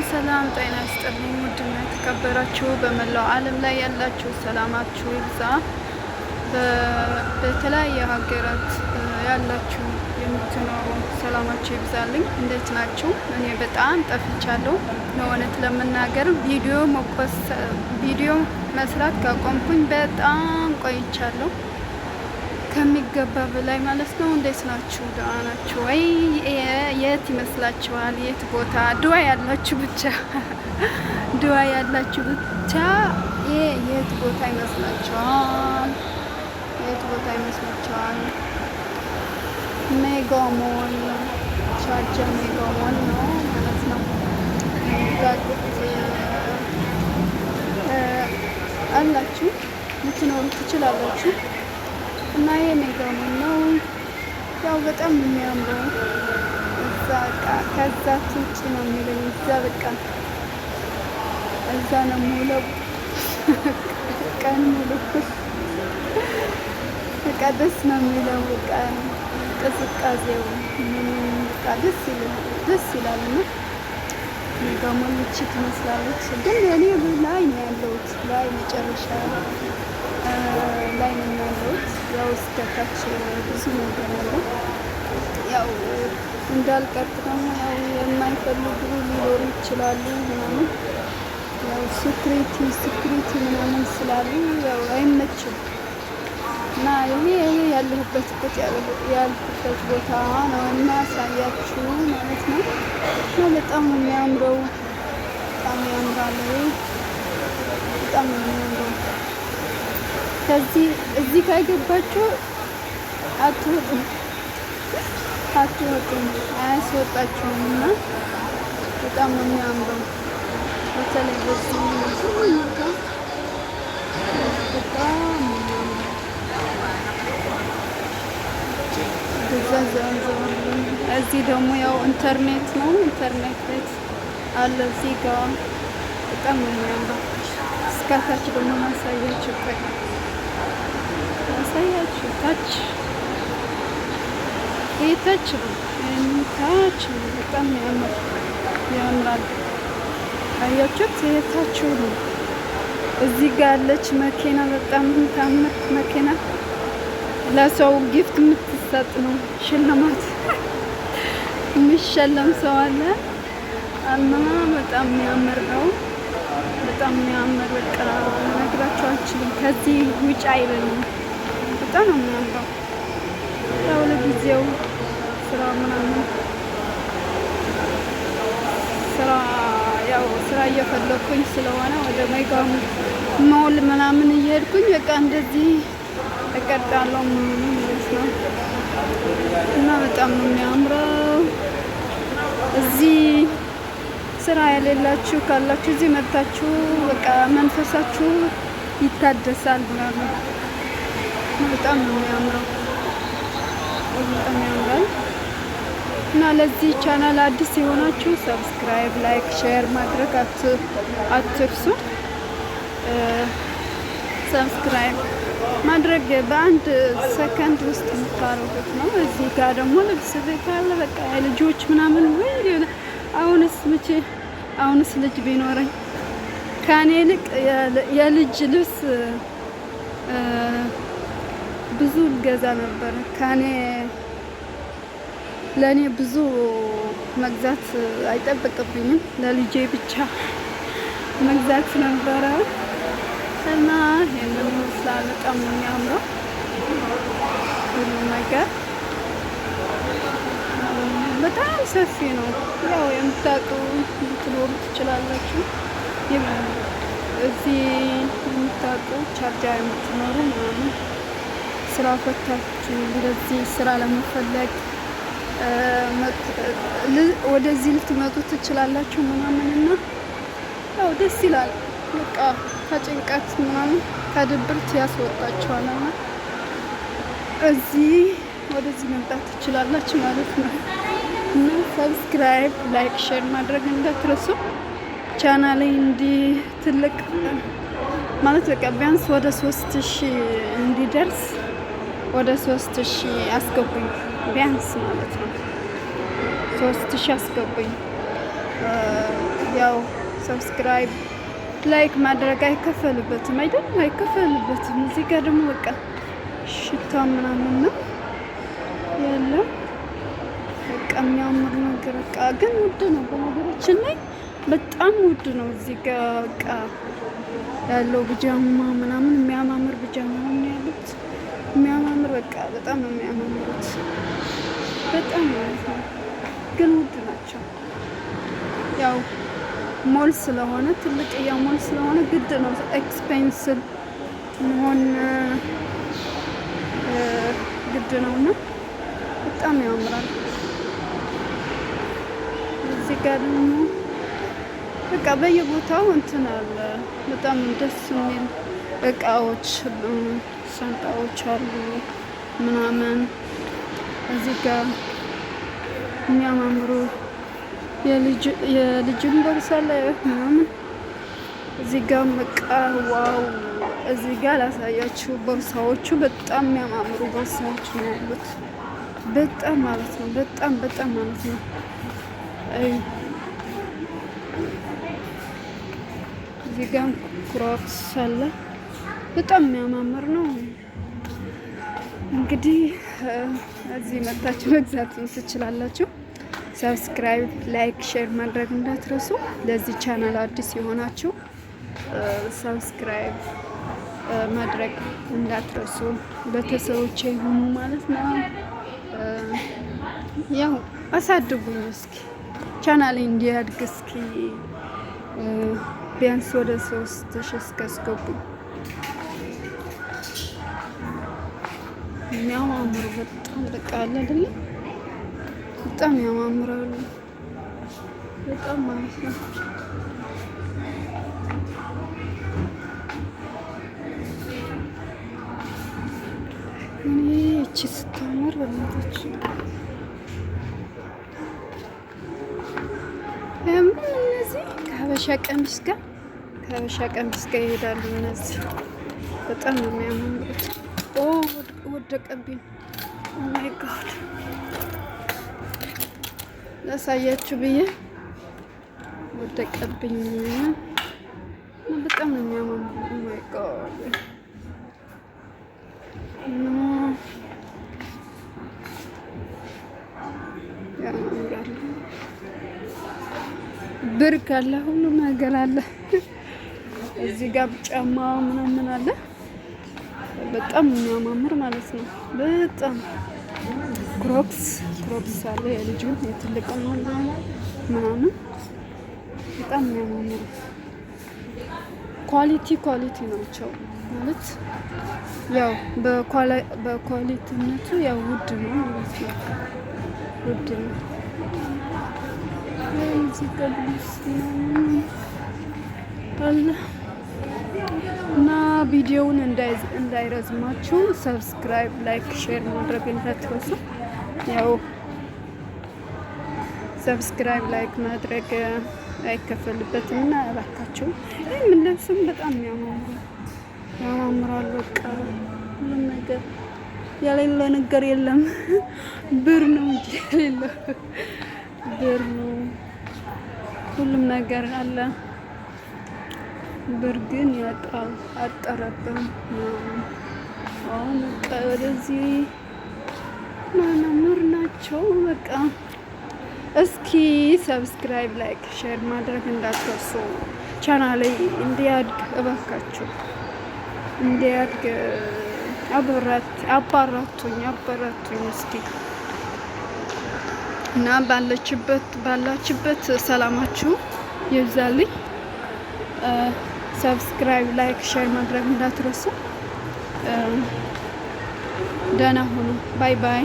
ሰላም ጤና ይስጥልኝ። ውድና የተከበራችሁ በመላው ዓለም ላይ ያላችሁ ሰላማችሁ ይብዛ። በተለያየ ሀገራት ያላችሁ የምትኖሩ ሰላማችሁ ይብዛልኝ። እንዴት ናችሁ? እኔ በጣም ጠፍቻለሁ። ለእውነት ለመናገር ቪዲዮ መስራት ካቆምኩኝ በጣም ቆይቻለሁ፣ ከሚገባ በላይ ማለት ነው። እንዴት ናችሁ? ደህና ናችሁ ወይ? የት ይመስላችኋል? የት ቦታ ድዋ ያላችሁ ብቻ ድዋ ያላችሁ ብቻ የት ቦታ ይመስላችኋል? የት ቦታ ይመስላችኋል? ሜጋ ሞል ቻርጃ ሜጋ ሞል ነው ማለት ነው። አላችሁ ልትኖሩ ትችላላችሁ። እና ይሄ ሜጋ ሞል ነው። ያው በጣም የሚያምረው እዛ ከዛ ውጭ ነው የሚለኝ። እዛ በቃ እዛ ነው የምውለው ቀን ሙሉ። በቃ ደስ ነው የሚለው። በቃ ቅዝቃዜው በቃ ደስ ይላል። እና ሜጋ ሞል እቺ ትመስላለች፣ ግን እኔ ላይ ነው ያለሁት፣ ላይ መጨረሻ ላይ ነው ያለሁት። ያው እስከታች ብዙ ነገር አለ። ያው እንዳልቀጥ ደግሞ ያው የማይፈልጉ ሊኖሩ ይችላሉ ምናምን፣ ያው ሴኩሪቲ ምናምን ስላሉ ያው አይመችም። እና ይሄ ያለሁበት ቦታ ነው እና ሳያችሁ ማለት ነው። እና በጣም ነው የሚያምረው፣ በጣም ያምራል። በጣም ነው የሚያምረው። እዚህ ካገባችሁ አትወጡም፣ አያስወጣችሁም። እና በጣም ነው የሚያምረው። በተለይ በዚህ ሁኔታ በጣም ነው የሚያምረው። እዚህ ደግሞ ያው ኢንተርኔት ነው፣ ኢንተርኔት ቤት አለ እዚህ ጋር። በጣም ነው የሚያምረው። እስከታች ደግሞ ማሳያችሁ ታች ታች ነው። በጣም ያምራል። አያችሁት? የታችሁ ነው። እዚህ ጋር ያለች መኪና በጣም ታምር መኪና፣ ለሰው ጊፍት የምትሰጥ ነው፣ ሽልማት የሚሸለም ሰው አለ እና በጣም የሚያምር ነው። በጣም የሚያምር በቃ ነግራችሁ አልችልም። ከዚህ ውጭ አይልም። በጣም ነው የሚያምረው። ያው ለጊዜው ስራ እየፈለኩኝ ስለሆነ ወደ ሜጋ ሞል ምናምን እየሄድኩኝ በቃ እንደዚህ እቀርጣለሁ ማለት ነው። እና በጣም ነው የሚያምረው። እዚህ ስራ የሌላችሁ ካላችሁ እዚህ መጥታችሁ በቃ መንፈሳችሁ ይታደሳል ምናምን። በጣም ነው የሚያምረው፣ በጣም ያምራል። እና ለዚህ ቻናል አዲስ የሆናችሁ ሰብስክራይብ፣ ላይክ፣ ሼር ማድረግ አትርሱ። ሰብስክራይብ ማድረግ በአንድ ሰከንድ ውስጥ የምታረጉት ነው። እዚህ ጋር ደግሞ ልብስ ቤት አለ። በቃ የልጆች ምናምን ወይ አሁንስ ልጅ ቢኖረኝ ከኔ ይልቅ የልጅ ልብስ ብዙ ገዛ ነበር። ለእኔ ብዙ መግዛት አይጠበቅብኝም፣ ለልጄ ብቻ መግዛት ነበረ። እና ይሄንን ይመስላል። በጣም ነው የሚያምረው ሁሉ ነገር። በጣም ሰፊ ነው። ያው የምታውቁ ልትኖሩ ትችላላችሁ። እዚህ የምታውቁ ቻርጃ የምትኖሩ ምናምን ስራ ፈታችሁ እንደዚህ ስራ ለመፈለግ ወደዚህ ልትመጡ ትችላላችሁ ምናምን። እና ያው ደስ ይላል። በቃ ከጭንቀት ምናምን ከድብርት ያስወጣችኋል። እና ወደዚህ መምጣት ትችላላችሁ ማለት ነው። እና ሰብስክራይብ፣ ላይክ፣ ሼር ማድረግ እንዳትረሱ። ቻናሌ እንዲህ ትልቅ ማለት በቃ ቢያንስ ወደ 3000 እንዲደርስ ወደ 3000 አስገቡኝ ቢያንስ ማለት ነው። 3000 አስገቡኝ። ያው ሰብስክራይብ ላይክ ማድረግ አይከፈልበትም አይደል? አይከፈልበትም። እዚህ ጋር ደግሞ በቃ ሽታ ምናምን ነው ያለው። በቃ የሚያምር ነገር በቃ ግን ውድ ነው። በነገራችን ላይ በጣም ውድ ነው። እዚህ ጋር በቃ ያለው ብጃማ ምናምን የሚያማምር ብጃማ ነው ያሉት። የሚያማምር በቃ በጣም ነው የሚያማምሩት። በጣም ማለት ነው። ግን ውድ ናቸው። ያው ሞል ስለሆነ ትልቅ ሞል ስለሆነ ግድ ነው ኤክስፔንሲቭ መሆን ግድ ነውና በጣም ያምራል። እዚህ ጋር ደግሞ በቃ በየቦታው እንትን አለ። በጣም ደስ የሚል እቃዎች ሻንጣዎች አሉ ምናምን። እዚህ ጋር የሚያማምሩ የልጅን ቦርሳ ላይ ምናምን። እዚህ ጋር በቃ ዋው! እዚህ ጋር ላሳያችሁ። ቦርሳዎቹ በጣም የሚያማምሩ ቦርሳዎች ነው ያሉት። በጣም ማለት ነው። በጣም ማለት ነው። እዚህ ጋር ክሮክስ አለ። በጣም የሚያማምር ነው። እንግዲህ እዚህ መታችሁ መግዛት ትችላላችሁ። ሰብስክራይብ፣ ላይክ፣ ሼር ማድረግ እንዳትረሱ። ለዚህ ቻናል አዲስ የሆናችሁ ሰብስክራይብ ማድረግ እንዳትረሱ። ቤተሰቦቼ ይሁኑ ማለት ነው። ያው አሳድጉኝ እስኪ ቻናሌ እንዲያድግ እስኪ ቢያንስ ወደ 3000 እስካስገቡኝ። የሚያማምሩ በጣም በቃ አለ አይደለ? በጣም ያማምራሉ። በጣም ማለት ነው። እኔ እቺ ስታምር በእናቶች እነዚህ ከሀበሻ ቀሚስ ጋር ይሄዳሉ። እነዚህ በጣም ነው የሚያማምሩት። ወደቀብኝ። ኦ ማይ ጋድ ላሳያችሁ ብዬ ወደቀብኝ። በጣም ነው የሚያማምሩት። ኦ ማይ ጋድ ያማምራሉ። ብር ካለ ሁሉ ነገር አለ። እዚህ ጋር ጫማ ምናምን አለ። በጣም የሚያማምር ማለት ነው። በጣም ክሮክስ አለ። የልጁን የትልቅ ምናምን በጣም የሚያማምሩ ኳሊቲ ናቸው ማለት ያው በኳሊቲነቱ ያው ውድ ነው ማለት ነው። ውድ ነው። እዚህ ጋር አለ እና ቪዲዮውን እንዳይረዝማችሁ ሰብስክራይብ፣ ላይክ፣ ሼር ማድረግ እንዳትረሱ። ያው ሰብስክራይብ ላይክ ማድረግ አይከፈልበትም እና እባካችሁ የምንለብሱም በጣም ያማምራሉ። በቃ ሁሉም ነገር ያሌለ ነገር የለም። ብር ነው እንጂ የሌለው ብር ነው። ሁሉም ነገር አለ። ብር ግን ያጣል አጠረብን። አሁን በቃ ወደዚህ ማናምር ናቸው። በቃ እስኪ ሰብስክራይብ፣ ላይክ፣ ሼር ማድረግ እንዳትረሱ። ቻናሌ እንዲያድግ እባካችሁ እንዲያድግ አባራቱኝ እስኪ እና ባላችበት ሰላማችሁ ይብዛልኝ። ሰብስክራይብ፣ ላይክ፣ ሼር ማድረግ እንዳትረሱ። ደህና ሁኑ። ባይ ባይ።